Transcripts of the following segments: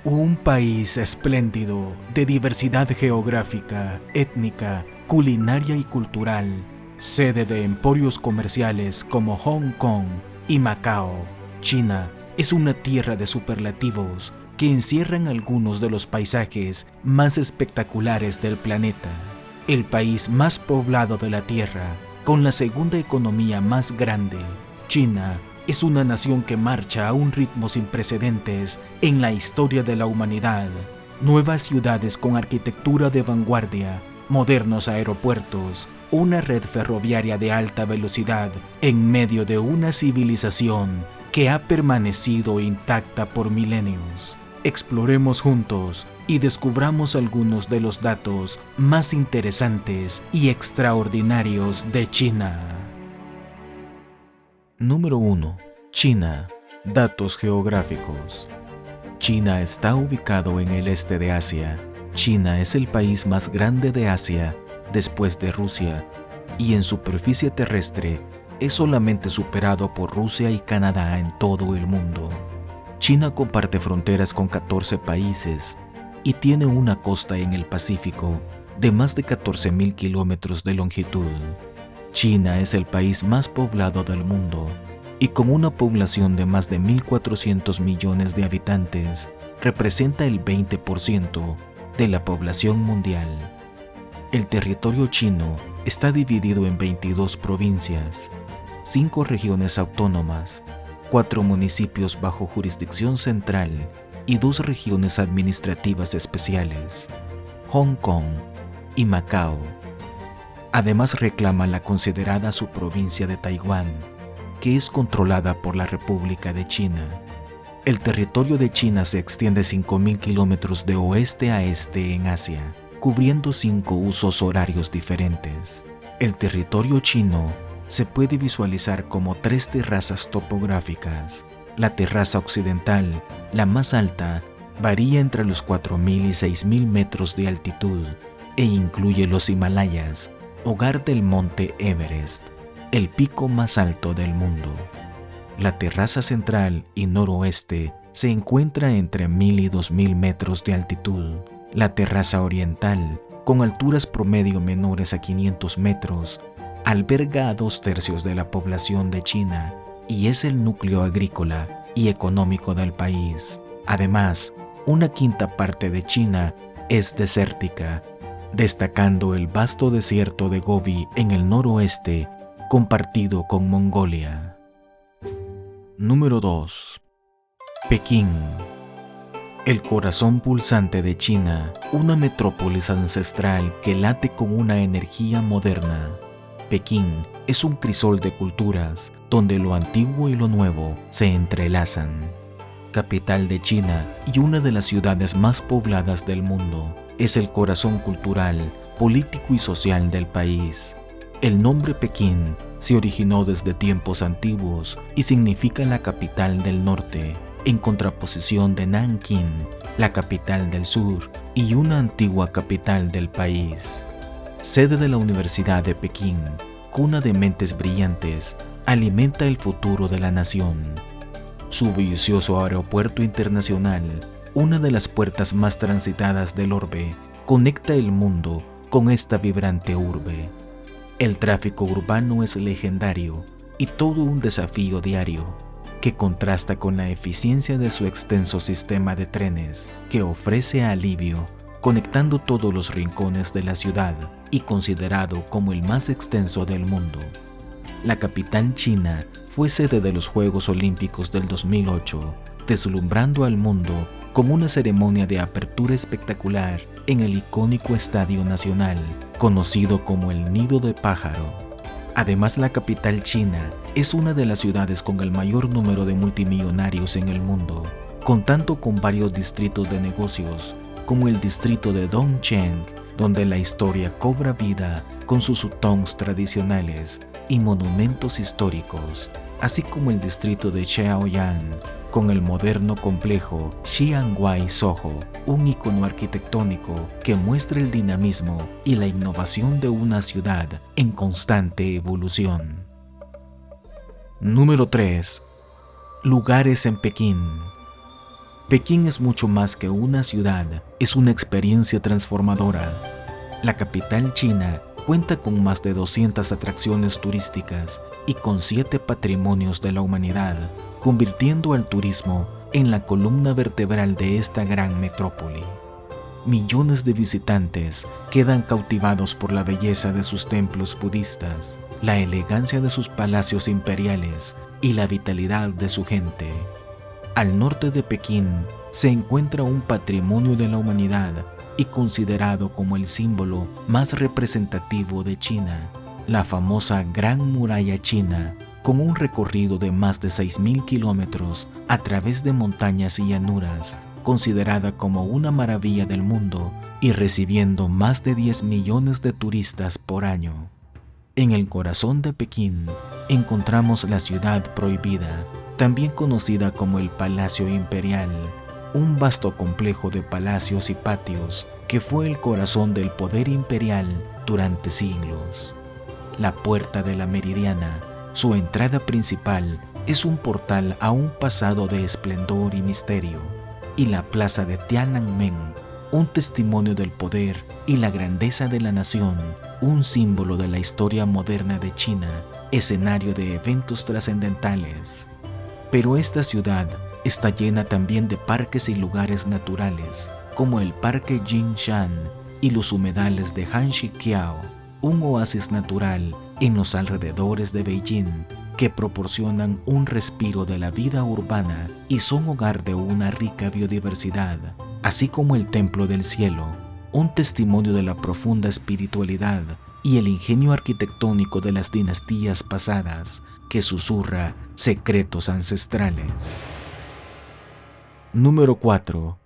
Un país espléndido de diversidad geográfica, étnica, culinaria y cultural, sede de emporios comerciales como Hong Kong y Macao. China es una tierra de superlativos que encierran algunos de los paisajes más espectaculares del planeta. El país más poblado de la Tierra, con la segunda economía más grande, China es una nación que marcha a un ritmo sin precedentes en la historia de la humanidad. Nuevas ciudades con arquitectura de vanguardia, modernos aeropuertos, una red ferroviaria de alta velocidad en medio de una civilización que ha permanecido intacta por milenios. Exploremos juntos y descubramos algunos de los datos más interesantes y extraordinarios de China. Número 1. China. Datos geográficos. China está ubicado en el este de Asia. China es el país más grande de Asia, después de Rusia, y en superficie terrestre es solamente superado por Rusia y Canadá en todo el mundo. China comparte fronteras con 14 países y tiene una costa en el Pacífico de más de 14.000 kilómetros de longitud. China es el país más poblado del mundo y con una población de más de 1.400 millones de habitantes, representa el 20% de la población mundial. El territorio chino está dividido en 22 provincias, 5 regiones autónomas, 4 municipios bajo jurisdicción central y 2 regiones administrativas especiales, Hong Kong y Macao. Además reclama la considerada subprovincia de Taiwán, que es controlada por la República de China. El territorio de China se extiende 5.000 kilómetros de oeste a este en Asia, cubriendo 5 usos horarios diferentes. El territorio chino se puede visualizar como 3 terrazas topográficas. La terraza occidental, la más alta, varía entre los 4.000 y 6.000 metros de altitud e incluye los Himalayas, hogar del monte Everest, el pico más alto del mundo. La terraza central y noroeste se encuentra entre 1.000 y 2.000 metros de altitud. La terraza oriental, con alturas promedio menores a 500 metros, alberga a 2/3 de la población de China y es el núcleo agrícola y económico del país. Además, una quinta parte de China es desértica, destacando el vasto desierto de Gobi en el noroeste, compartido con Mongolia. Número 2. Pekín. El corazón pulsante de China, una metrópolis ancestral que late con una energía moderna. Pekín es un crisol de culturas, donde lo antiguo y lo nuevo se entrelazan. Capital de China y una de las ciudades más pobladas del mundo, es el corazón cultural, político y social del país. El nombre Pekín se originó desde tiempos antiguos y significa la capital del norte, en contraposición de Nankín, la capital del sur y una antigua capital del país. Sede de la Universidad de Pekín, cuna de mentes brillantes, alimenta el futuro de la nación. Su bullicioso aeropuerto internacional, una de las puertas más transitadas del orbe, conecta el mundo con esta vibrante urbe. El tráfico urbano es legendario y todo un desafío diario, que contrasta con la eficiencia de su extenso sistema de trenes, que ofrece alivio, conectando todos los rincones de la ciudad y considerado como el más extenso del mundo. La capital china fue sede de los Juegos Olímpicos del 2008, deslumbrando al mundo con una ceremonia de apertura espectacular en el icónico Estadio Nacional, conocido como el Nido de Pájaro. Además, la capital china es una de las ciudades con el mayor número de multimillonarios en el mundo, contando con varios distritos de negocios, como el distrito de Dongcheng, donde la historia cobra vida con sus hutongs tradicionales y monumentos históricos, así como el distrito de Chaoyang, con el moderno complejo Xianguai Soho, un icono arquitectónico que muestra el dinamismo y la innovación de una ciudad en constante evolución. Número 3. Lugares en Pekín. Pekín es mucho más que una ciudad, es una experiencia transformadora. La capital china cuenta con más de 200 atracciones turísticas y con 7 patrimonios de la humanidad, convirtiendo al turismo en la columna vertebral de esta gran metrópoli. Millones de visitantes quedan cautivados por la belleza de sus templos budistas, la elegancia de sus palacios imperiales y la vitalidad de su gente. Al norte de Pekín se encuentra un patrimonio de la humanidad y considerado como el símbolo más representativo de China, la famosa Gran Muralla China, con un recorrido de más de 6.000 kilómetros a través de montañas y llanuras, considerada como una maravilla del mundo y recibiendo más de 10 millones de turistas por año. En el corazón de Pekín encontramos la Ciudad Prohibida, también conocida como el Palacio Imperial, un vasto complejo de palacios y patios que fue el corazón del poder imperial durante siglos. La Puerta de la Meridiana, su entrada principal, es un portal a un pasado de esplendor y misterio, y la Plaza de Tiananmen, un testimonio del poder y la grandeza de la nación, un símbolo de la historia moderna de China, escenario de eventos trascendentales. Pero esta ciudad está llena también de parques y lugares naturales, como el Parque Jinshan y los humedales de Hanxiqiao, un oasis natural en los alrededores de Beijing, que proporcionan un respiro de la vida urbana y son hogar de una rica biodiversidad, así como el Templo del Cielo, un testimonio de la profunda espiritualidad y el ingenio arquitectónico de las dinastías pasadas, que susurra secretos ancestrales. Número 4.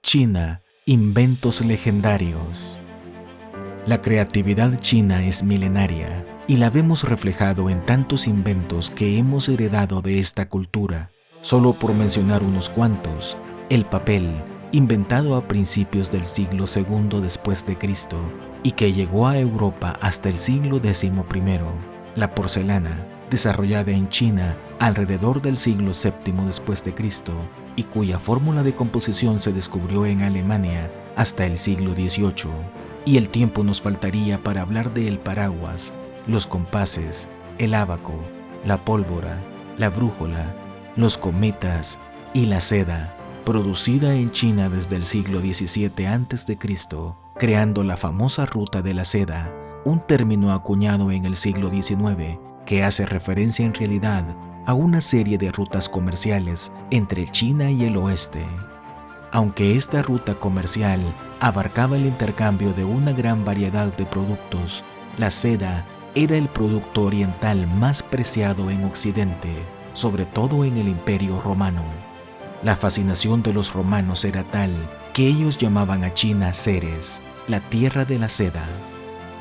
China, inventos legendarios. La creatividad china es milenaria y la vemos reflejado en tantos inventos que hemos heredado de esta cultura. Solo por mencionar unos cuantos: el papel, inventado a principios del siglo II después de Cristo y que llegó a Europa hasta el siglo XI. La porcelana, desarrollada en China alrededor del siglo VII después de Cristo y cuya fórmula de composición se descubrió en Alemania hasta el siglo XVIII. Y el tiempo nos faltaría para hablar del paraguas, los compases, el ábaco, la pólvora, la brújula, los cometas y la seda, producida en China desde el siglo XVII a.C., creando la famosa ruta de la seda, un término acuñado en el siglo XIX que hace referencia en realidad a una serie de rutas comerciales entre China y el oeste. Aunque esta ruta comercial abarcaba el intercambio de una gran variedad de productos, la seda era el producto oriental más preciado en Occidente, sobre todo en el Imperio Romano. La fascinación de los romanos era tal que ellos llamaban a China Ceres, la tierra de la seda.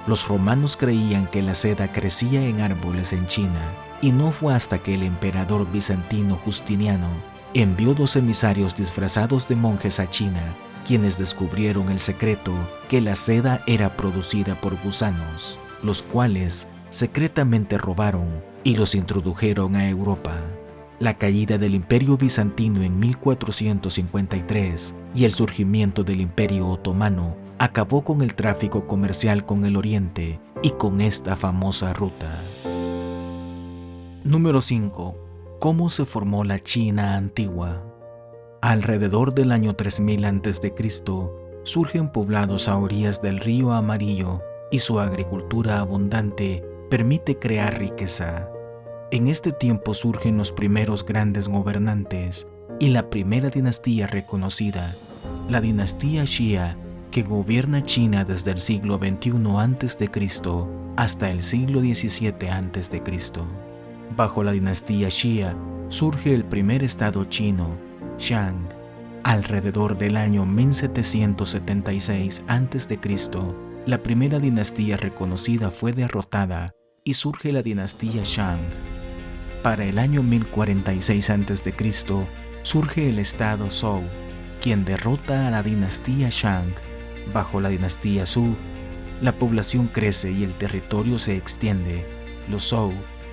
Los romanos creían que la seda crecía en árboles en China, y no fue hasta que el emperador bizantino Justiniano envió 2 emisarios disfrazados de monjes a China, quienes descubrieron el secreto que la seda era producida por gusanos, los cuales secretamente robaron y los introdujeron a Europa. La caída del Imperio Bizantino en 1453 y el surgimiento del Imperio Otomano acabó con el tráfico comercial con el Oriente y con esta famosa ruta. Número 5. ¿Cómo se formó la China antigua? Alrededor del año 3000 a.C., surgen poblados a orillas del río Amarillo y su agricultura abundante permite crear riqueza. En este tiempo surgen los primeros grandes gobernantes y la primera dinastía reconocida, la dinastía Xia, que gobierna China desde el siglo XXI a.C. hasta el siglo XVII a.C. Bajo la dinastía Xia surge el primer estado chino, Shang. Alrededor del año 1776 a.C., la primera dinastía reconocida fue derrotada y surge la dinastía Shang. Para el año 1046 a.C. surge el estado Zhou, quien derrota a la dinastía Shang. Bajo la dinastía Zhou, la población crece y el territorio se extiende. Los Zhou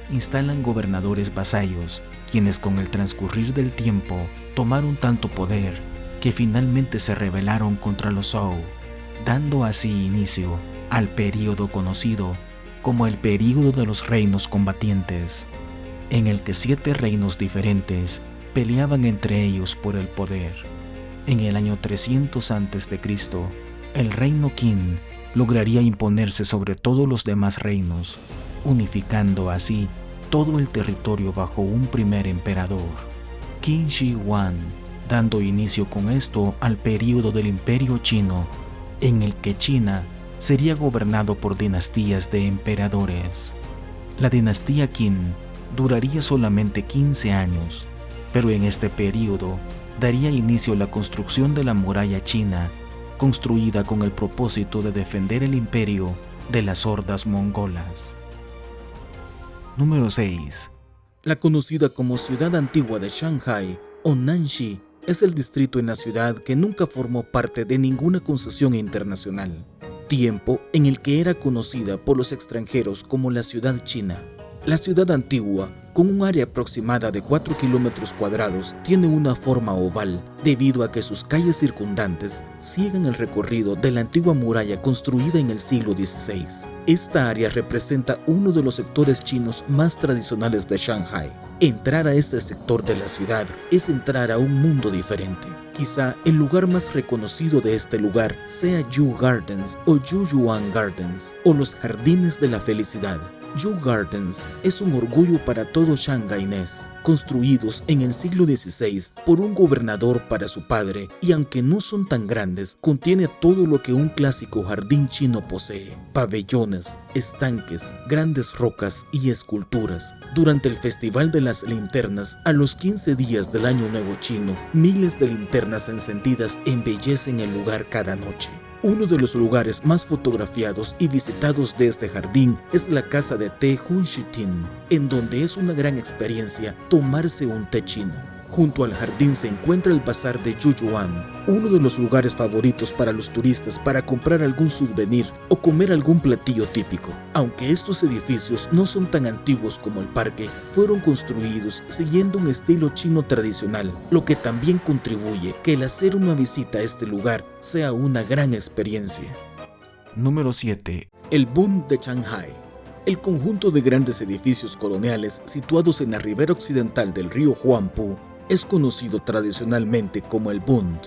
instalan gobernadores vasallos quienes con el transcurrir del tiempo tomaron tanto poder que finalmente se rebelaron contra los Zhou, dando así inicio al período conocido como el período de los reinos combatientes, en el que 7 reinos diferentes peleaban entre ellos por el poder. En el año 300 a.C., el reino Qin lograría imponerse sobre todos los demás reinos, unificando así todo el territorio bajo un primer emperador, Qin Shi Huang, dando inicio con esto al período del Imperio Chino, en el que China sería gobernado por dinastías de emperadores. La dinastía Qin duraría solamente 15 años, pero en este período daría inicio a la construcción de la muralla china, construida con el propósito de defender el imperio de las hordas mongolas. Número 6. La conocida como Ciudad Antigua de Shanghai o Nanxi es el distrito en la ciudad que nunca formó parte de ninguna concesión internacional, tiempo en el que era conocida por los extranjeros como la Ciudad China. La ciudad antigua, con un área aproximada de 4 kilómetros cuadrados, tiene una forma oval debido a que sus calles circundantes siguen el recorrido de la antigua muralla construida en el siglo XVI. Esta área representa uno de los sectores chinos más tradicionales de Shanghai. Entrar a este sector de la ciudad es entrar a un mundo diferente. Quizá el lugar más reconocido de este lugar sea Yu Gardens o Yuyuan Gardens o los Jardines de la Felicidad. Yu Gardens es un orgullo para todo shanghainés, construidos en el siglo XVI por un gobernador para su padre, y aunque no son tan grandes, contiene todo lo que un clásico jardín chino posee: pabellones, estanques, grandes rocas y esculturas. Durante el Festival de las Linternas, a los 15 días del Año Nuevo Chino, miles de linternas encendidas embellecen el lugar cada noche. Uno de los lugares más fotografiados y visitados de este jardín es la casa de té Hunshitin, en donde es una gran experiencia tomarse un té chino. Junto al jardín se encuentra el bazar de Yuyuan, uno de los lugares favoritos para los turistas para comprar algún souvenir o comer algún platillo típico. Aunque estos edificios no son tan antiguos como el parque, fueron construidos siguiendo un estilo chino tradicional, lo que también contribuye que el hacer una visita a este lugar sea una gran experiencia. Número 7. El Bund de Shanghai. El conjunto de grandes edificios coloniales situados en la ribera occidental del río Huangpu es conocido tradicionalmente como el Bund.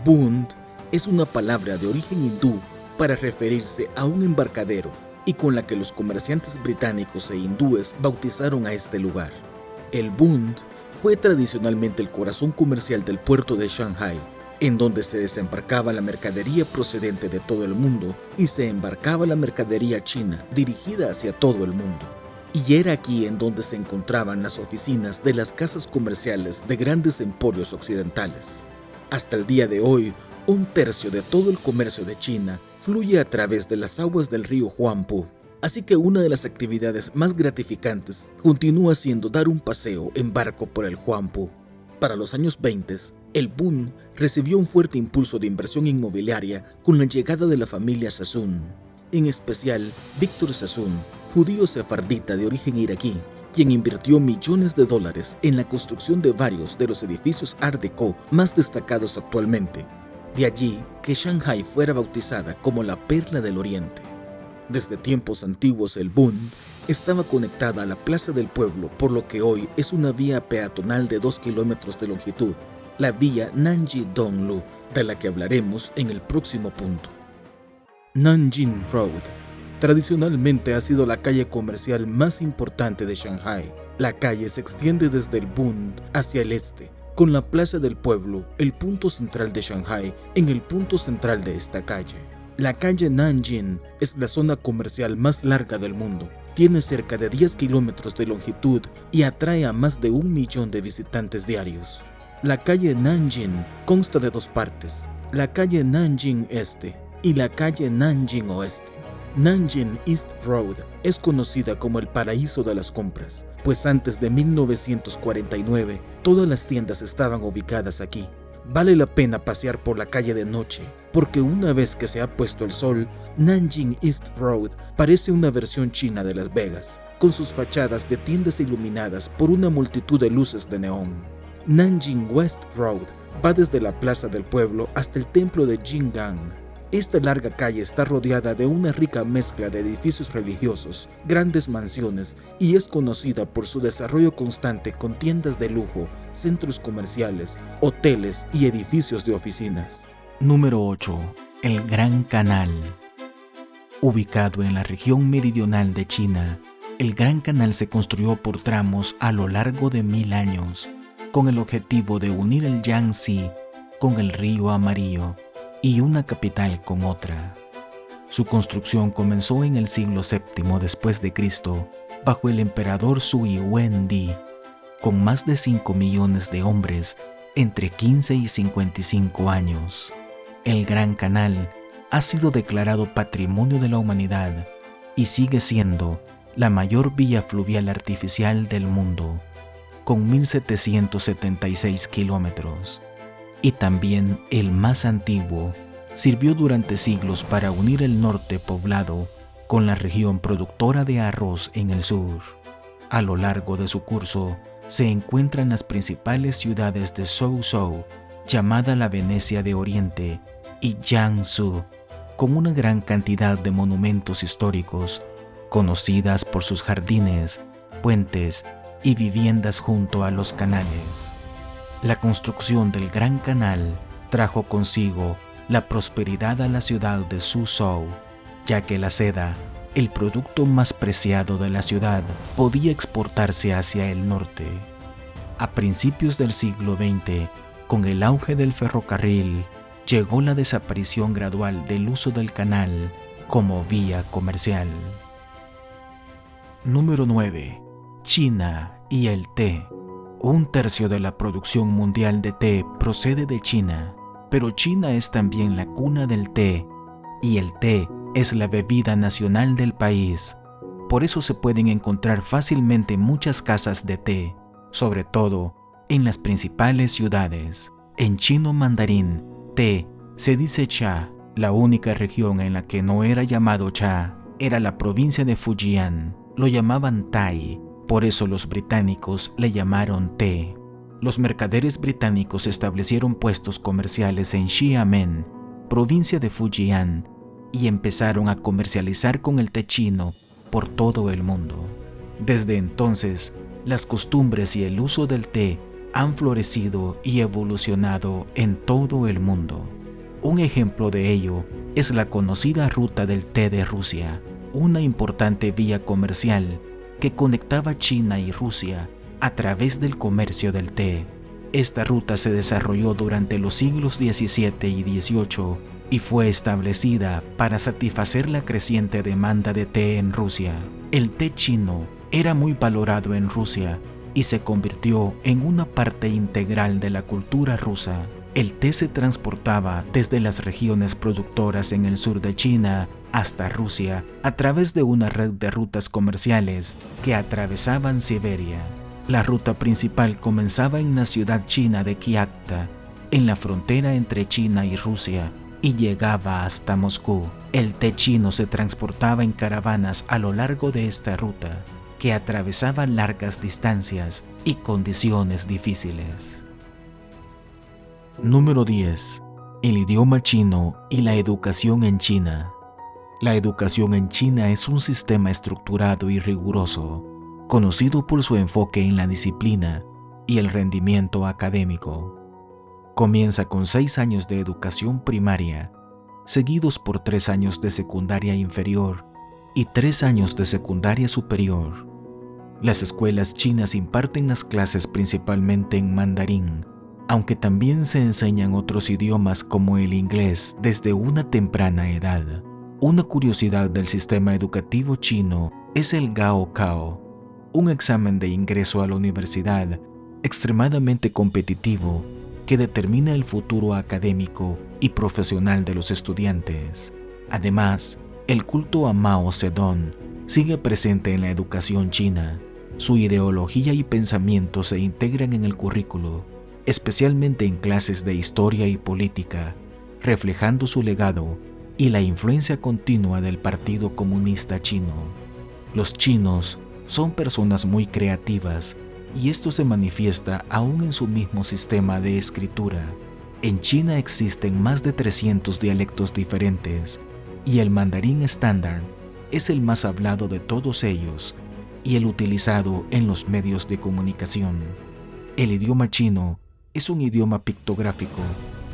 Bund es una palabra de origen hindú para referirse a un embarcadero y con la que los comerciantes británicos e hindúes bautizaron a este lugar. El Bund fue tradicionalmente el corazón comercial del puerto de Shanghai, en donde se desembarcaba la mercadería procedente de todo el mundo y se embarcaba la mercadería china dirigida hacia todo el mundo. Y era aquí en donde se encontraban las oficinas de las casas comerciales de grandes emporios occidentales. Hasta el día de hoy, 1/3 de todo el comercio de China fluye a través de las aguas del río Huangpu. Así que una de las actividades más gratificantes continúa siendo dar un paseo en barco por el Huangpu. Para los años 20, el Bund recibió un fuerte impulso de inversión inmobiliaria con la llegada de la familia Sassoon, en especial Víctor Sassoon, judío sefardita de origen iraquí, quien invirtió millones de dólares en la construcción de varios de los edificios Art Deco más destacados actualmente. De allí que Shanghai fuera bautizada como la Perla del Oriente. Desde tiempos antiguos el Bund estaba conectada a la Plaza del Pueblo, por lo que hoy es una vía peatonal de 2 kilómetros de longitud, la vía Nanji-Donglu, de la que hablaremos en el próximo punto. Nanjing Road tradicionalmente ha sido la calle comercial más importante de Shanghai. La calle se extiende desde el Bund hacia el este, con la Plaza del Pueblo, el punto central de Shanghai, en el punto central de esta calle. La calle Nanjing es la zona comercial más larga del mundo. Tiene cerca de 10 kilómetros de longitud y atrae a más de 1 millón de visitantes diarios. La calle Nanjing consta de 2 partes, la calle Nanjing Este y la calle Nanjing Oeste. Nanjing East Road es conocida como el paraíso de las compras, pues antes de 1949 todas las tiendas estaban ubicadas aquí. Vale la pena pasear por la calle de noche, porque una vez que se ha puesto el sol, Nanjing East Road parece una versión china de Las Vegas. con sus fachadas de tiendas iluminadas por una multitud de luces de neón. Nanjing West Road va desde la plaza del pueblo hasta el templo de Jing'an. Esta larga calle está rodeada de una rica mezcla de edificios religiosos, grandes mansiones y es conocida por su desarrollo constante con tiendas de lujo, centros comerciales, hoteles y edificios de oficinas. Número 8. El Gran Canal. Ubicado en la región meridional de China, el Gran Canal se construyó por tramos a lo largo de 1000 años, con el objetivo de unir el Yangtze con el Río Amarillo y una capital con otra. Su construcción comenzó en el siglo VII después de Cristo, bajo el emperador Sui Wendi, con más de 5 millones de hombres entre 15 y 55 años. El Gran Canal ha sido declarado Patrimonio de la Humanidad y sigue siendo la mayor vía fluvial artificial del mundo, con 1.776 kilómetros. Y también el más antiguo, sirvió durante siglos para unir el norte poblado con la región productora de arroz en el sur. A lo largo de su curso se encuentran las principales ciudades de Zhou, llamada la Venecia de Oriente, y Jiangsu, con una gran cantidad de monumentos históricos, conocidas por sus jardines, puentes y viviendas junto a los canales. La construcción del Gran Canal trajo consigo la prosperidad a la ciudad de Suzhou, ya que la seda, el producto más preciado de la ciudad, podía exportarse hacia el norte. A principios del siglo XX, con el auge del ferrocarril, llegó la desaparición gradual del uso del canal como vía comercial. Número 9. China y el té. 1/3 de la producción mundial de té procede de China, pero China es también la cuna del té, y el té es la bebida nacional del país. Por eso se pueden encontrar fácilmente muchas casas de té, sobre todo en las principales ciudades. En chino mandarín, té se dice cha. La única región en la que no era llamado cha era la provincia de Fujian. Lo llamaban tai. Por eso los británicos le llamaron té. Los mercaderes británicos establecieron puestos comerciales en Xiamen, provincia de Fujian, y empezaron a comercializar con el té chino por todo el mundo. Desde entonces, las costumbres y el uso del té han florecido y evolucionado en todo el mundo. Un ejemplo de ello es la conocida ruta del té de Rusia, una importante vía comercial que conectaba China y Rusia a través del comercio del té. Esta ruta se desarrolló durante los siglos XVII y XVIII y fue establecida para satisfacer la creciente demanda de té en Rusia. El té chino era muy valorado en Rusia y se convirtió en una parte integral de la cultura rusa. El té se transportaba desde las regiones productoras en el sur de China hasta Rusia a través de una red de rutas comerciales que atravesaban Siberia. La ruta principal comenzaba en la ciudad china de Kiakhta, en la frontera entre China y Rusia, y llegaba hasta Moscú. El té chino se transportaba en caravanas a lo largo de esta ruta, que atravesaba largas distancias y condiciones difíciles. Número 10. El idioma chino y la educación en China. La educación en China es un sistema estructurado y riguroso, conocido por su enfoque en la disciplina y el rendimiento académico. Comienza con 6 años de educación primaria, seguidos por 3 años de secundaria inferior y 3 años de secundaria superior. Las escuelas chinas imparten las clases principalmente en mandarín, aunque también se enseñan otros idiomas como el inglés desde una temprana edad. Una curiosidad del sistema educativo chino es el Gaokao, un examen de ingreso a la universidad extremadamente competitivo que determina el futuro académico y profesional de los estudiantes. Además, el culto a Mao Zedong sigue presente en la educación china. Su ideología y pensamiento se integran en el currículo, especialmente en clases de historia y política, reflejando su legado y la influencia continua del Partido Comunista Chino. Los chinos Son personas muy creativas y esto se manifiesta aún en su mismo sistema de escritura. En China existen más de 300 dialectos diferentes y el mandarín estándar es el más hablado de todos ellos y el utilizado en los medios de comunicación. El idioma chino es un idioma pictográfico,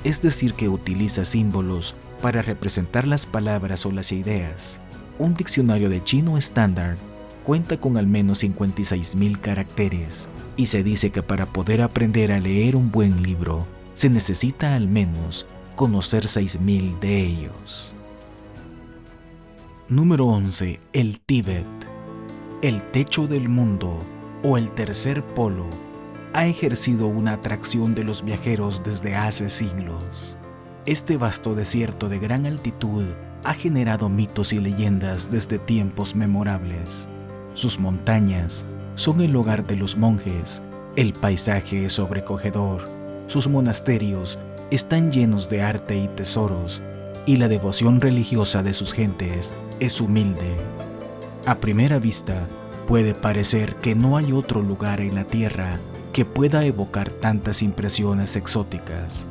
es decir que utiliza símbolos para representar las palabras o las ideas. Un diccionario de chino estándar cuenta con al menos 56,000 caracteres y se dice que para poder aprender a leer un buen libro se necesita al menos conocer 6,000 de ellos. Número 11. El Tíbet. El techo del mundo o el tercer polo ha ejercido una atracción de los viajeros desde hace siglos. Este vasto desierto de gran altitud ha generado mitos y leyendas desde tiempos memorables. Sus montañas son el hogar de los monjes, el paisaje es sobrecogedor, sus monasterios están llenos de arte y tesoros, y la devoción religiosa de sus gentes es humilde. A primera vista, puede parecer que no hay otro lugar en la Tierra que pueda evocar tantas impresiones exóticas.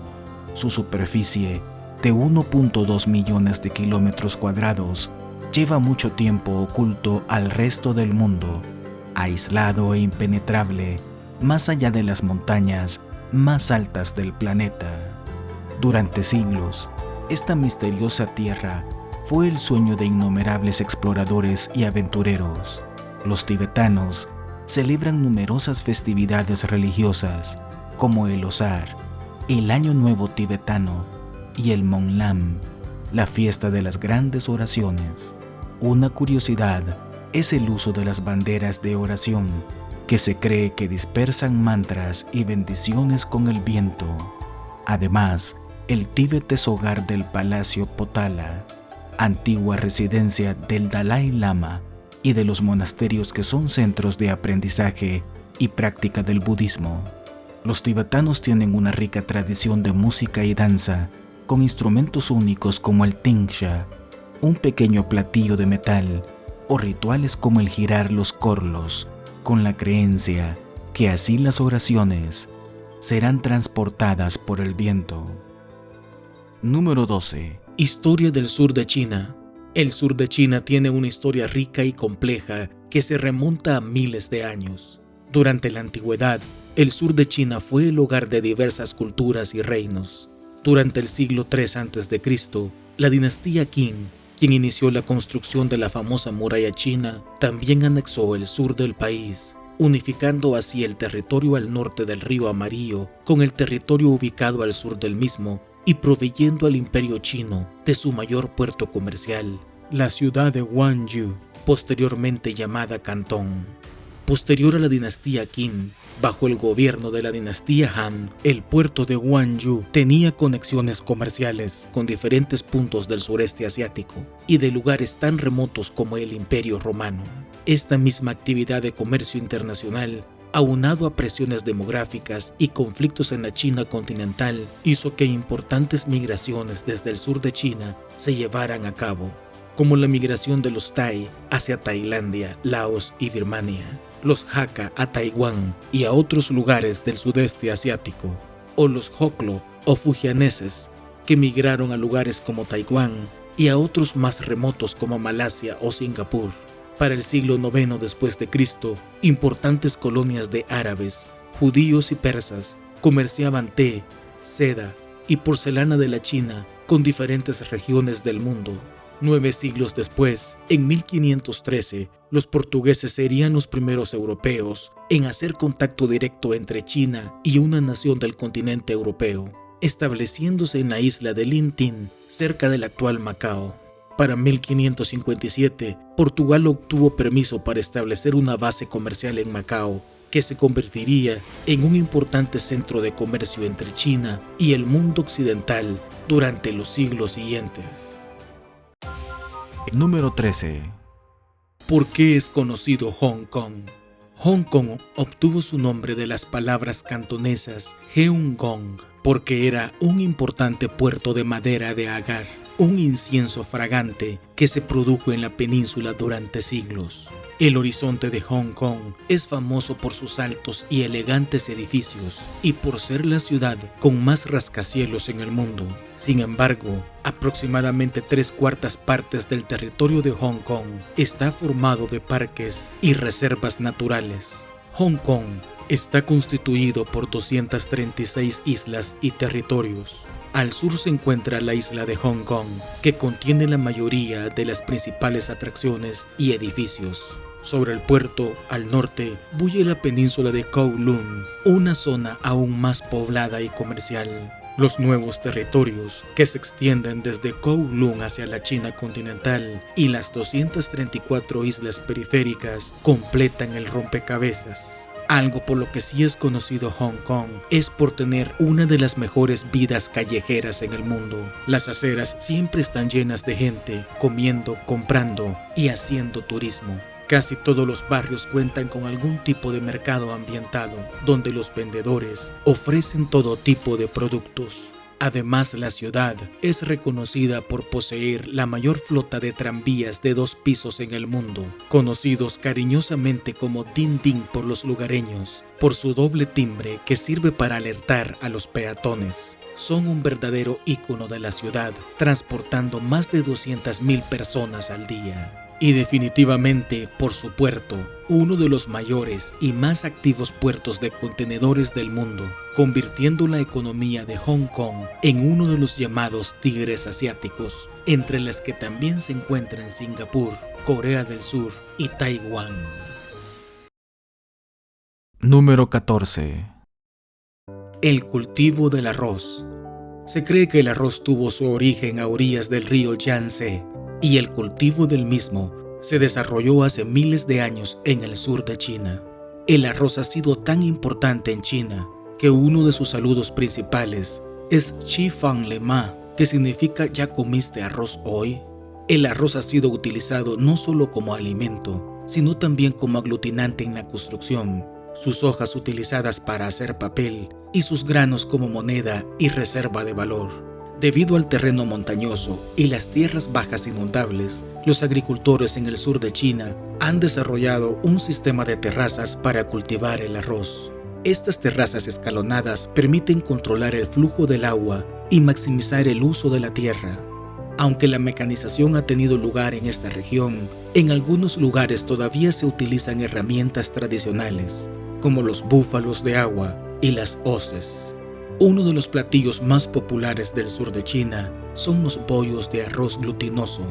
Su superficie, de 1.2 millones de kilómetros cuadrados, lleva mucho tiempo oculto al resto del mundo, aislado e impenetrable, más allá de las montañas más altas del planeta. Durante siglos, esta misteriosa tierra fue el sueño de innumerables exploradores y aventureros. Los tibetanos celebran numerosas festividades religiosas como el Losar, el Año Nuevo tibetano y el Monglam, la fiesta de las grandes oraciones. Una curiosidad es el uso de las banderas de oración, que se cree que dispersan mantras y bendiciones con el viento. Además, el Tíbet es hogar del Palacio Potala, antigua residencia del Dalai Lama, y de los monasterios que son centros de aprendizaje y práctica del budismo. Los tibetanos tienen una rica tradición de música y danza, con instrumentos únicos como el tingsha, un pequeño platillo de metal, o rituales como el girar los corlos, con la creencia que así las oraciones serán transportadas por el viento. Número 12. Historia del sur de China. El sur de China tiene una historia rica y compleja que se remonta a miles de años. Durante la antigüedad, el sur de China fue el hogar de diversas culturas y reinos. Durante el siglo III a.C., la dinastía Qin, quien inició la construcción de la famosa muralla china, también anexó el sur del país, unificando así el territorio al norte del río Amarillo con el territorio ubicado al sur del mismo y proveyendo al imperio chino de su mayor puerto comercial, la ciudad de Guangzhou, posteriormente llamada Cantón. Posterior a la dinastía Qin, bajo el gobierno de la dinastía Han, el puerto de Guangzhou tenía conexiones comerciales con diferentes puntos del sureste asiático y de lugares tan remotos como el Imperio Romano. Esta misma actividad de comercio internacional, aunado a presiones demográficas y conflictos en la China continental, hizo que importantes migraciones desde el sur de China se llevaran a cabo, como la migración de los Tai hacia Tailandia, Laos y Birmania, los Hakka a Taiwán y a otros lugares del sudeste asiático, o los Hoklo o fujianeses, que migraron a lugares como Taiwán y a otros más remotos como Malasia o Singapur. Para el siglo IX después de Cristo, importantes colonias de árabes, judíos y persas comerciaban té, seda y porcelana de la China con diferentes regiones del mundo. 9 siglos después, en 1513, los portugueses serían los primeros europeos en hacer contacto directo entre China y una nación del continente europeo, estableciéndose en la isla de Lintin, cerca del actual Macao. Para 1557, Portugal obtuvo permiso para establecer una base comercial en Macao, que se convertiría en un importante centro de comercio entre China y el mundo occidental durante los siglos siguientes. Número 13. ¿Por qué es conocido Hong Kong? Hong Kong obtuvo su nombre de las palabras cantonesas Heung Gong, porque era un importante puerto de madera de agar. un incienso fragante que se produjo en la península durante siglos. El horizonte de Hong Kong es famoso por sus altos y elegantes edificios y por ser la ciudad con más rascacielos en el mundo. Sin embargo, aproximadamente 3/4 partes del territorio de Hong Kong está formado de parques y reservas naturales. Hong Kong está constituido por 236 islas y territorios. Al sur se encuentra la isla de Hong Kong, que contiene la mayoría de las principales atracciones y edificios. Sobre el puerto, al norte, bulle la península de Kowloon, una zona aún más poblada y comercial. Los nuevos territorios, que se extienden desde Kowloon hacia la China continental y las 234 islas periféricas, completan el rompecabezas. Algo por lo que sí es conocido Hong Kong es por tener una de las mejores vidas callejeras en el mundo. Las aceras siempre están llenas de gente, comiendo, comprando y haciendo turismo. Casi todos los barrios cuentan con algún tipo de mercado ambientado, donde los vendedores ofrecen todo tipo de productos. Además, la ciudad es reconocida por poseer la mayor flota de tranvías de 2 pisos en el mundo, conocidos cariñosamente como Din Din por los lugareños, por su doble timbre que sirve para alertar a los peatones. Son un verdadero ícono de la ciudad, transportando más de 200,000 personas al día. Y definitivamente por su puerto, uno de los mayores y más activos puertos de contenedores del mundo, convirtiendo la economía de Hong Kong en uno de los llamados tigres asiáticos, entre las que también se encuentran Singapur, Corea del Sur y Taiwán. Número 14. El cultivo del arroz. Se cree que el arroz tuvo su origen a orillas del río Yangtze, y el cultivo del mismo se desarrolló hace miles de años en el sur de China. El arroz ha sido tan importante en China que uno de sus saludos principales es Chi Fang Le Ma, que significa ¿ya comiste arroz hoy? El arroz ha sido utilizado no solo como alimento, sino también como aglutinante en la construcción, sus hojas utilizadas para hacer papel y sus granos como moneda y reserva de valor. Debido al terreno montañoso y las tierras bajas inundables, los agricultores en el sur de China han desarrollado un sistema de terrazas para cultivar el arroz. Estas terrazas escalonadas permiten controlar el flujo del agua y maximizar el uso de la tierra. Aunque la mecanización ha tenido lugar en esta región, en algunos lugares todavía se utilizan herramientas tradicionales, como los búfalos de agua y las hoces. Uno de los platillos más populares del sur de China son los bollos de arroz glutinoso,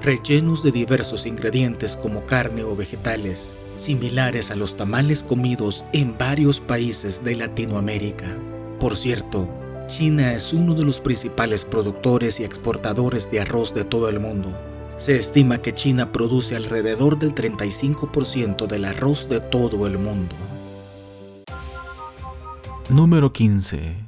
rellenos de diversos ingredientes como carne o vegetales, similares a los tamales comidos en varios países de Latinoamérica. Por cierto, China es uno de los principales productores y exportadores de arroz de todo el mundo. Se estima que China produce alrededor del 35% del arroz de todo el mundo. Número 15.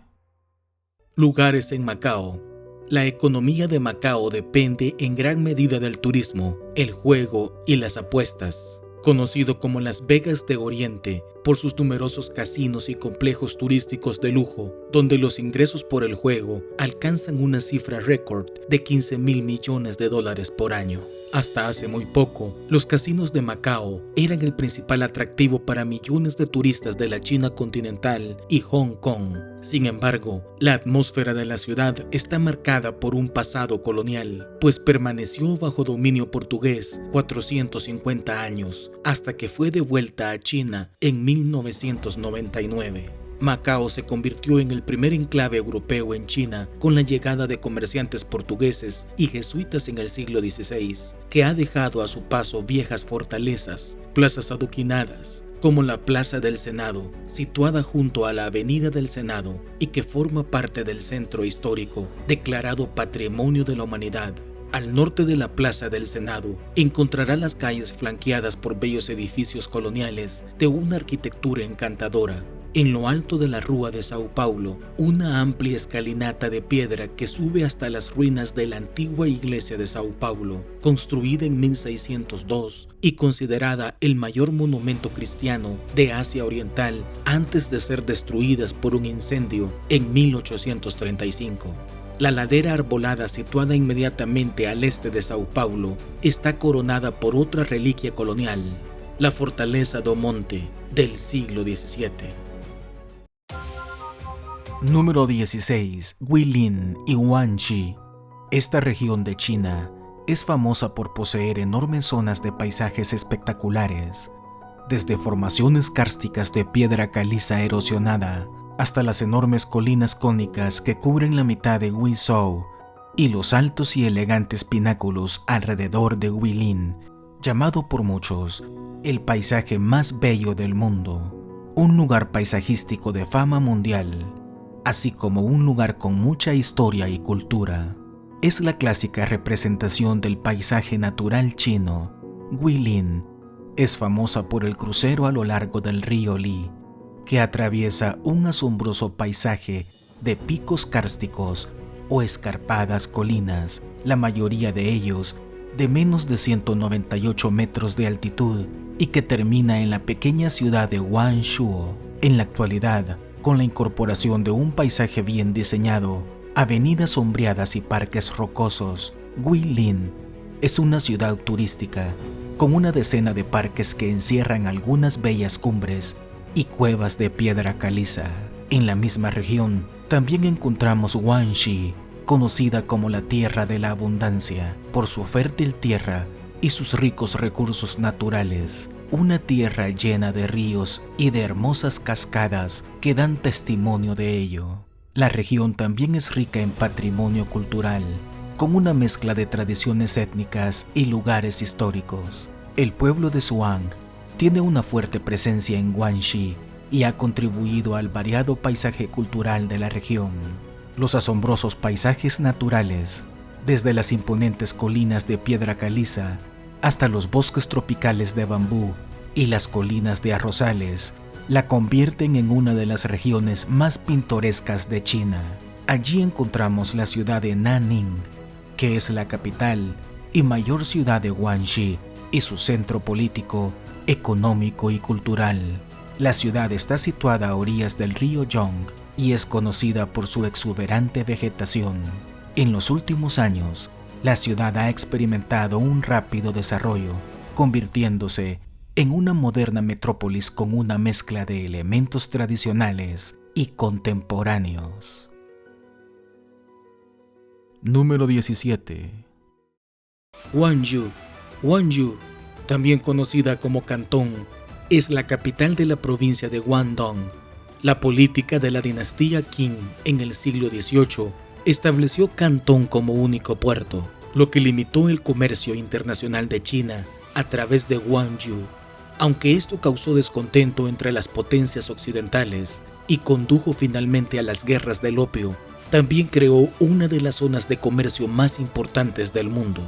Lugares en Macao. La economía de Macao depende en gran medida del turismo, el juego y las apuestas. Conocido como Las Vegas de Oriente por sus numerosos casinos y complejos turísticos de lujo, donde los ingresos por el juego alcanzan una cifra récord de $15,000 millones por año. Hasta hace muy poco, los casinos de Macao eran el principal atractivo para millones de turistas de la China continental y Hong Kong. Sin embargo, la atmósfera de la ciudad está marcada por un pasado colonial, pues permaneció bajo dominio portugués 450 años, hasta que fue devuelta a China en 1999. Macao se convirtió en el primer enclave europeo en China con la llegada de comerciantes portugueses y jesuitas en el siglo XVI, que ha dejado a su paso viejas fortalezas, plazas adoquinadas, como la Plaza del Senado, situada junto a la Avenida del Senado y que forma parte del centro histórico, declarado Patrimonio de la Humanidad. Al norte de la Plaza del Senado encontrará las calles flanqueadas por bellos edificios coloniales de una arquitectura encantadora. En lo alto de la Rúa de Sao Paulo, una amplia escalinata de piedra que sube hasta las ruinas de la antigua iglesia de Sao Paulo, construida en 1602 y considerada el mayor monumento cristiano de Asia Oriental antes de ser destruidas por un incendio en 1835. La ladera arbolada situada inmediatamente al este de Sao Paulo está coronada por otra reliquia colonial, la Fortaleza do Monte del siglo XVII. Número 16. Guilin y Guangxi. Esta región de China es famosa por poseer enormes zonas de paisajes espectaculares, desde formaciones kársticas de piedra caliza erosionada hasta las enormes colinas cónicas que cubren la mitad de Guizhou y los altos y elegantes pináculos alrededor de Guilin, llamado por muchos el paisaje más bello del mundo, un lugar paisajístico de fama mundial, así como un lugar con mucha historia y cultura. Es la clásica representación del paisaje natural chino. Guilin es famosa por el crucero a lo largo del río Li, que atraviesa un asombroso paisaje de picos kársticos o escarpadas colinas, la mayoría de ellos de menos de 198 metros de altitud, y que termina en la pequeña ciudad de Guangzhou. En la actualidad, con la incorporación de un paisaje bien diseñado, avenidas sombreadas y parques rocosos, Guilin es una ciudad turística con una decena de parques que encierran algunas bellas cumbres y cuevas de piedra caliza. En la misma región también encontramos Guangxi, conocida como la tierra de la abundancia por su fértil tierra y sus ricos recursos naturales, una tierra llena de ríos y de hermosas cascadas que dan testimonio de ello. La región también es rica en patrimonio cultural, con una mezcla de tradiciones étnicas y lugares históricos. El pueblo de Zhuang tiene una fuerte presencia en Guangxi y ha contribuido al variado paisaje cultural de la región. Los asombrosos paisajes naturales, desde las imponentes colinas de piedra caliza hasta los bosques tropicales de bambú y las colinas de arrozales, la convierten en una de las regiones más pintorescas de China. Allí encontramos la ciudad de Nanning, que es la capital y mayor ciudad de Guangxi y su centro político, económico y cultural. La ciudad está situada a orillas del río Yong y es conocida por su exuberante vegetación. En los últimos años, la ciudad ha experimentado un rápido desarrollo, convirtiéndose en una moderna metrópolis con una mezcla de elementos tradicionales y contemporáneos. Número 17. Guangzhou. Guangzhou, también conocida como Cantón, es la capital de la provincia de Guangdong. La política de la dinastía Qing en el siglo XVIII estableció Cantón como único puerto, lo que limitó el comercio internacional de China a través de Guangzhou. Aunque esto causó descontento entre las potencias occidentales y condujo finalmente a las guerras del opio, también creó una de las zonas de comercio más importantes del mundo.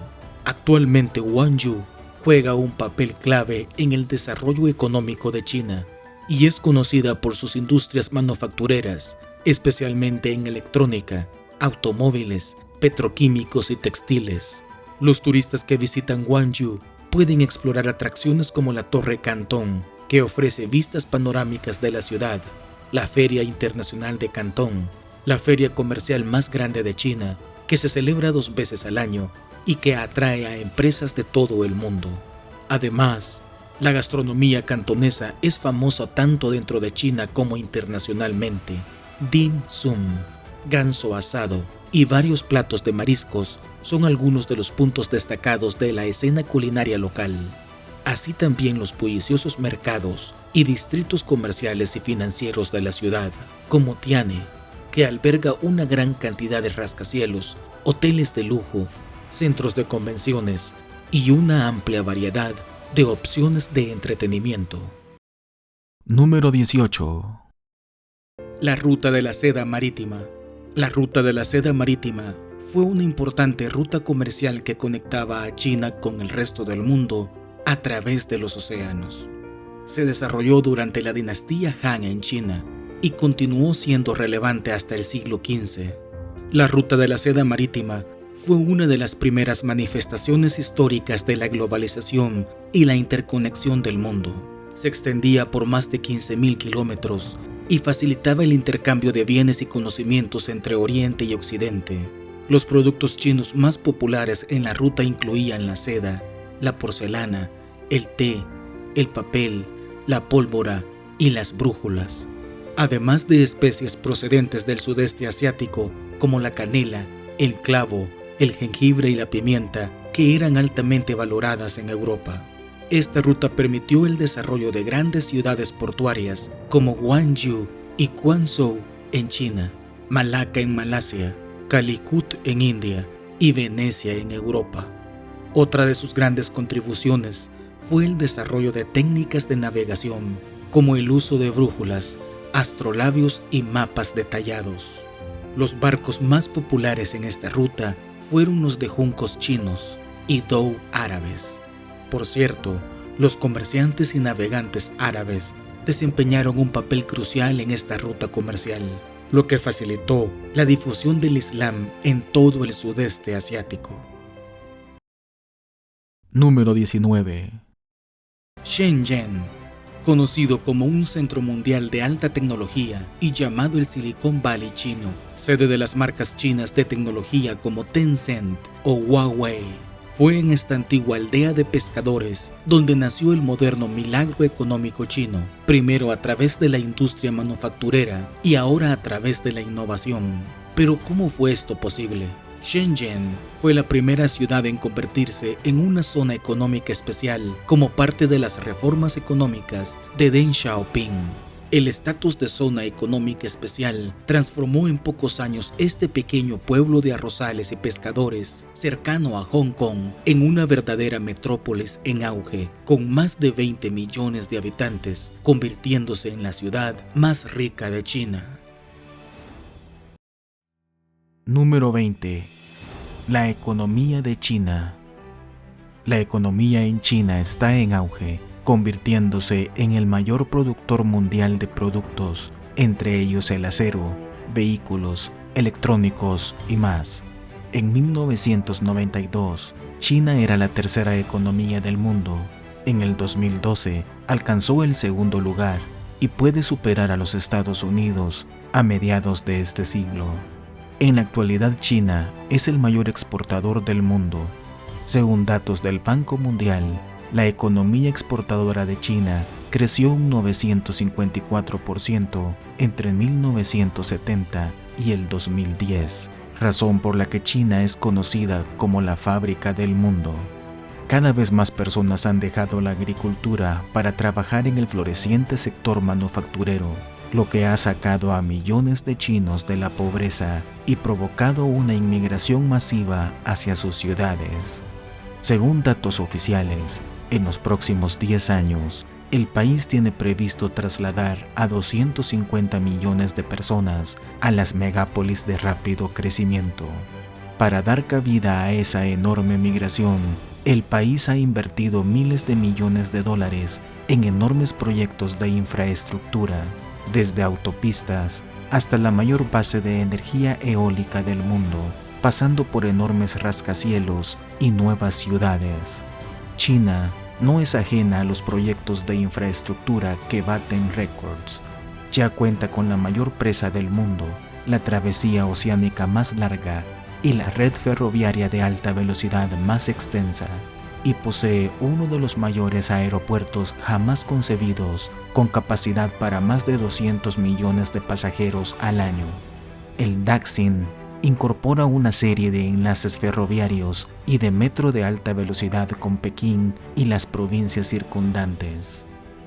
Actualmente Guangzhou juega un papel clave en el desarrollo económico de China y es conocida por sus industrias manufactureras, especialmente en electrónica, automóviles, petroquímicos y textiles. Los turistas que visitan Guangzhou pueden explorar atracciones como la Torre Cantón, que ofrece vistas panorámicas de la ciudad, la Feria Internacional de Cantón, la feria comercial más grande de China, que se celebra 2 veces al año y que atrae a empresas de todo el mundo. Además, la gastronomía cantonesa es famosa tanto dentro de China como internacionalmente. Dim sum, ganso asado y varios platos de mariscos son algunos de los puntos destacados de la escena culinaria local. Así también los bulliciosos mercados y distritos comerciales y financieros de la ciudad, como Tiane, que alberga una gran cantidad de rascacielos, hoteles de lujo, centros de convenciones y una amplia variedad de opciones de entretenimiento. Número 18. La Ruta de la Seda Marítima. La Ruta de la Seda Marítima fue una importante ruta comercial que conectaba a China con el resto del mundo a través de los océanos. Se desarrolló durante la dinastía Han en China y continuó siendo relevante hasta el siglo XV. La Ruta de la Seda Marítima fue una de las primeras manifestaciones históricas de la globalización y la interconexión del mundo. Se extendía por más de 15.000 kilómetros y facilitaba el intercambio de bienes y conocimientos entre Oriente y Occidente. Los productos chinos más populares en la ruta incluían la seda, la porcelana, el té, el papel, la pólvora y las brújulas, además de especies procedentes del sudeste asiático como la canela, el clavo, el jengibre y la pimienta, que eran altamente valoradas en Europa. Esta ruta permitió el desarrollo de grandes ciudades portuarias como Guangzhou y Quanzhou en China, Malaca en Malasia, Calicut en India y Venecia en Europa. Otra de sus grandes contribuciones fue el desarrollo de técnicas de navegación, como el uso de brújulas, astrolabios y mapas detallados. Los barcos más populares en esta ruta fueron los de juncos chinos y dhow árabes. Por cierto, los comerciantes y navegantes árabes desempeñaron un papel crucial en esta ruta comercial, lo que facilitó la difusión del Islam en todo el sudeste asiático. Número 19. Shenzhen, conocido como un centro mundial de alta tecnología y llamado el Silicon Valley chino, sede de las marcas chinas de tecnología como Tencent o Huawei. Fue en esta antigua aldea de pescadores donde nació el moderno milagro económico chino, primero a través de la industria manufacturera y ahora a través de la innovación. Pero ¿cómo fue esto posible? Shenzhen fue la primera ciudad en convertirse en una zona económica especial como parte de las reformas económicas de Deng Xiaoping. El estatus de zona económica especial transformó en pocos años este pequeño pueblo de arrozales y pescadores cercano a Hong Kong en una verdadera metrópolis en auge, con más de 20 millones de habitantes, convirtiéndose en la ciudad más rica de China. Número 20. La economía de China. La economía en China está en auge, convirtiéndose en el mayor productor mundial de productos, entre ellos el acero, vehículos, electrónicos y más. En 1992, China era la tercera economía del mundo. En el 2012, alcanzó el segundo lugar y puede superar a los Estados Unidos a mediados de este siglo. En la actualidad, China es el mayor exportador del mundo. Según datos del Banco Mundial, la economía exportadora de China creció un 954% entre 1970 y el 2010, razón por la que China es conocida como la fábrica del mundo. Cada vez más personas han dejado la agricultura para trabajar en el floreciente sector manufacturero, lo que ha sacado a millones de chinos de la pobreza y provocado una inmigración masiva hacia sus ciudades. Según datos oficiales, en los próximos 10 años, el país tiene previsto trasladar a 250 millones de personas a las megápolis de rápido crecimiento. Para dar cabida a esa enorme migración, el país ha invertido miles de millones de dólares en enormes proyectos de infraestructura, desde autopistas hasta la mayor base de energía eólica del mundo, pasando por enormes rascacielos y nuevas ciudades. China no es ajena a los proyectos de infraestructura que baten récords. Ya cuenta con la mayor presa del mundo, la travesía oceánica más larga y la red ferroviaria de alta velocidad más extensa, y posee uno de los mayores aeropuertos jamás concebidos, con capacidad para más de 200 millones de pasajeros al año. El Daxing incorpora una serie de enlaces ferroviarios y de metro de alta velocidad con Pekín y las provincias circundantes.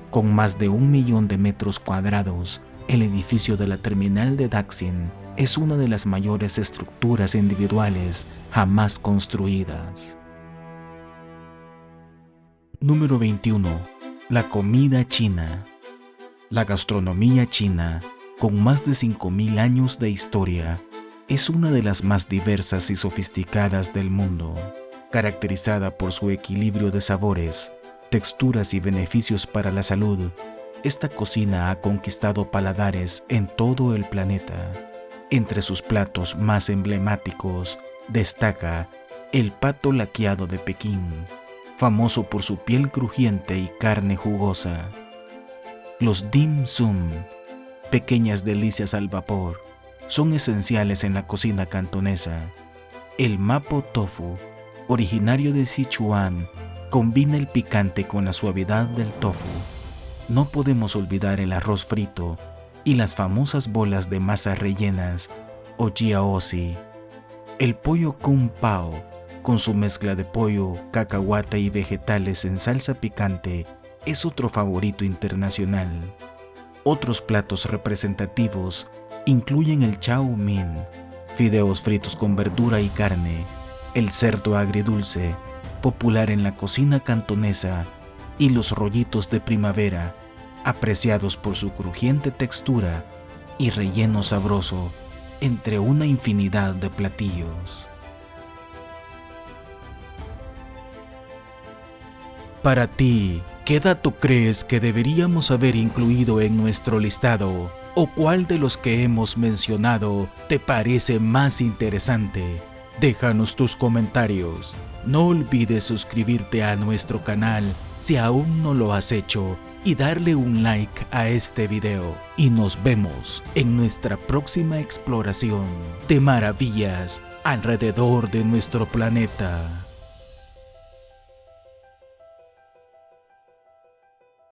Con más de 1 millón de metros cuadrados, el edificio de la terminal de Daxing es una de las mayores estructuras individuales jamás construidas. Número 21. La comida china. La gastronomía china, con más de 5.000 años de historia, es una de las más diversas y sofisticadas del mundo, caracterizada por su equilibrio de sabores, texturas y beneficios para la salud. Esta cocina ha conquistado paladares en todo el planeta. Entre sus platos más emblemáticos destaca el pato laqueado de Pekín, famoso por su piel crujiente y carne jugosa. Los dim sum, pequeñas delicias al vapor, son esenciales en la cocina cantonesa. El mapo tofu, originario de Sichuan, combina el picante con la suavidad del tofu. No podemos olvidar el arroz frito y las famosas bolas de masa rellenas o jiaozi. El pollo kung pao, con su mezcla de pollo, cacahuate y vegetales en salsa picante, es otro favorito internacional. Otros platos representativos incluyen el chow mein, fideos fritos con verdura y carne, el cerdo agridulce, popular en la cocina cantonesa, y los rollitos de primavera, apreciados por su crujiente textura y relleno sabroso, entre una infinidad de platillos. Para ti, ¿qué dato crees que deberíamos haber incluido en nuestro listado? ¿O cuál de los que hemos mencionado te parece más interesante? Déjanos tus comentarios. No olvides suscribirte a nuestro canal si aún no lo has hecho y darle un like a este video. Y nos vemos en nuestra próxima exploración de maravillas alrededor de nuestro planeta.